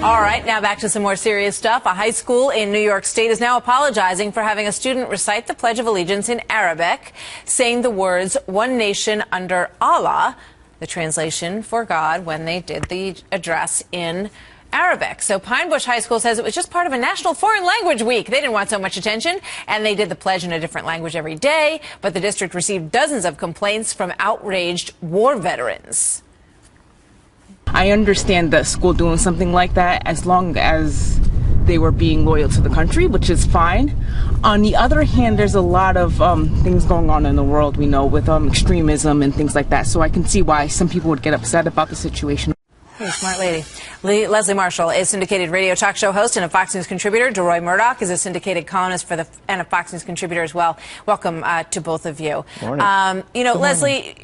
All right, now back to some more serious stuff. A high school in New York State is now apologizing for having a student recite the Pledge of Allegiance in Arabic, saying the words, "One nation under Allah," the translation for God, when they did the address in Arabic. So Pine Bush High School says it was just part of a National Foreign Language Week. They didn't want so much attention, and they did the pledge in a different language every day. But the district received dozens of complaints from outraged war veterans. I understand the school doing something like that as long as they were being loyal to the country, which is fine. On the other hand, there's a lot of things going on in the world, we know, with extremism and things like that. So I can see why some people would get upset about the situation. Hey, smart lady. Leslie Marshall is syndicated radio talk show host and a Fox News contributor. DeRoy Murdoch is a syndicated columnist and a Fox News contributor as well. Welcome to both of you. Morning. Leslie,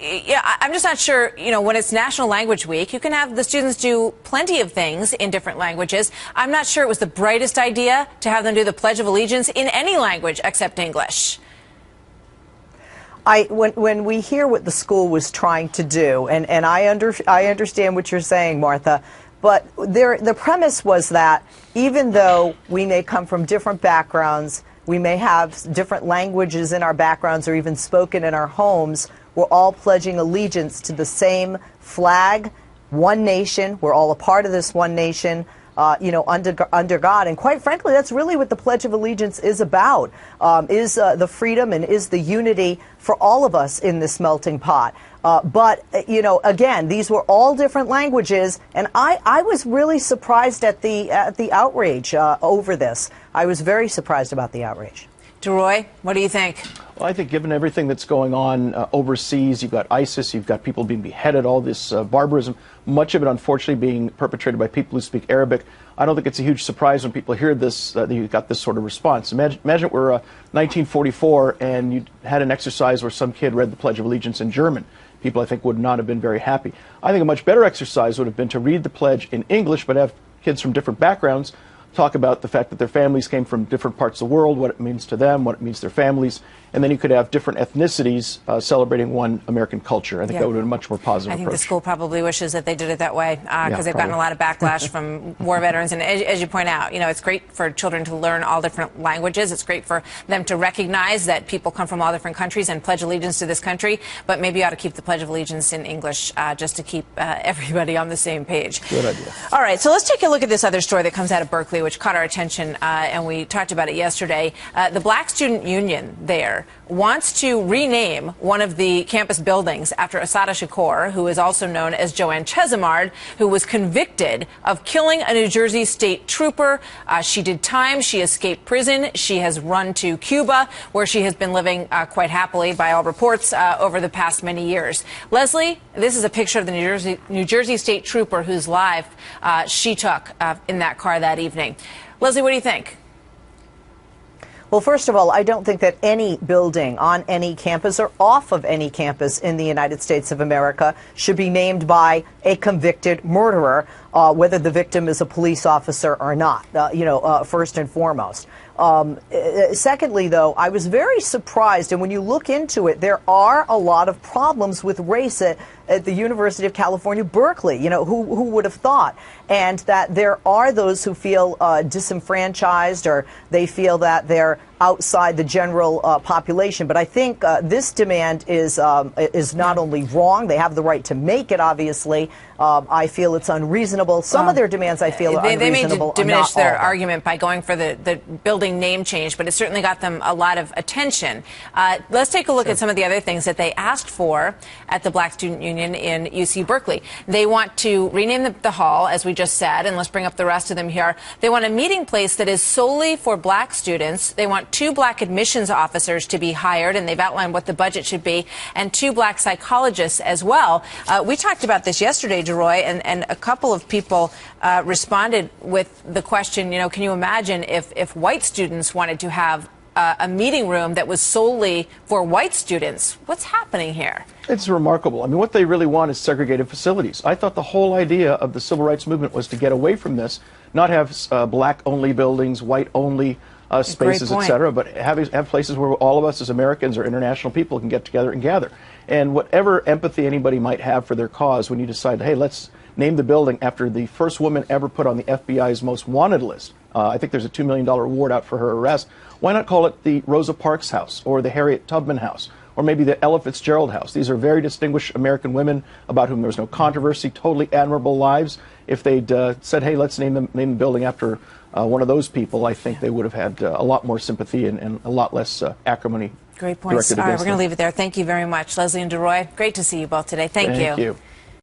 I'm just not sure, when it's National Language Week, you can have the students do plenty of things in different languages. I'm not sure it was the brightest idea to have them do the Pledge of Allegiance in any language except English. When we hear what the school was trying to do, and I understand what you're saying, Martha, but the premise was that even though we may come from different backgrounds, we may have different languages in our backgrounds or even spoken in our homes, we're all pledging allegiance to the same flag, one nation. We're all a part of this one nation. Under God. And quite frankly, that's really what the Pledge of Allegiance is about, is the freedom and is the unity for all of us in this melting pot. But again, these were all different languages, and I was really surprised at the outrage over this. I was very surprised about the outrage. DeRoy, what do you think? Well, I think given everything that's going on overseas, you've got ISIS, you've got people being beheaded, all this barbarism, much of it unfortunately being perpetrated by people who speak Arabic. I don't think it's a huge surprise when people hear this that you got this sort of response. Imagine it were 1944 and you had an exercise where some kid read the Pledge of Allegiance in German. People, I think, would not have been very happy. I think a much better exercise would have been to read the pledge in English, but have kids from different backgrounds talk about the fact that their families came from different parts of the world, what it means to them, what it means to their families, and then you could have different ethnicities celebrating one American culture. I think that would have been a much more positive approach. I think the school probably wishes that they did it that way because they've gotten a lot of backlash from war veterans. And as you point out, it's great for children to learn all different languages. It's great for them to recognize that people come from all different countries and pledge allegiance to this country. But maybe you ought to keep the Pledge of Allegiance in English just to keep everybody on the same page. Good idea. All right, so let's take a look at this other story that comes out of Berkeley, which caught our attention, and we talked about it yesterday. The Black Student Union there wants to rename one of the campus buildings after Assata Shakur, who is also known as Joanne Chesimard, who was convicted of killing a New Jersey state trooper. She did time. She escaped prison. She has run to Cuba, where she has been living quite happily, by all reports, over the past many years. Leslie, this is a picture of the New Jersey state trooper whose life she took in that car that evening. Leslie, what do you think? Well, first of all, I don't think that any building on any campus or off of any campus in the United States of America should be named by a convicted murderer, whether the victim is a police officer or not, first and foremost. Secondly, though, I was very surprised, and when you look into it, there are a lot of problems with race at the University of California, Berkeley. Who would have thought? And that there are those who feel disenfranchised, or they feel that they're outside the general population. But I think this demand is not only wrong, they have the right to make it, obviously. I feel it's unreasonable. Some of their demands, I feel, are unreasonable. They may diminish their argument by going for the building name change, but it certainly got them a lot of attention. Let's take a look at some of the other things that they asked for at the Black Student Union in UC Berkeley. They want to rename the hall, as we just said, and let's bring up the rest of them here. They want a meeting place that is solely for black students. They want 2 black admissions officers to be hired, and they've outlined what the budget should be, and 2 black psychologists as well. We talked about this yesterday, DeRoy, and a couple of people responded with the question, can you imagine if white students wanted to have a meeting room that was solely for white students? What's happening here? It's remarkable. I mean, what they really want is segregated facilities. I thought the whole idea of the civil rights movement was to get away from this, not have black-only buildings, white-only spaces, etc., but have places where all of us as Americans or international people can get together and gather. And whatever empathy anybody might have for their cause, when you decide, hey, let's name the building after the first woman ever put on the FBI's most wanted list. I think there's a $2 million reward out for her arrest. Why not call it the Rosa Parks House or the Harriet Tubman House or maybe the Ella Fitzgerald House? These are very distinguished American women about whom there was no controversy, totally admirable lives. If they'd said, hey, let's name the building after one of those people, I think they would have had a lot more sympathy and a lot less acrimony. Great points. All right, we're going to leave it there. Thank you very much. Leslie and DeRoy, great to see you both today. Thank you. Thank you.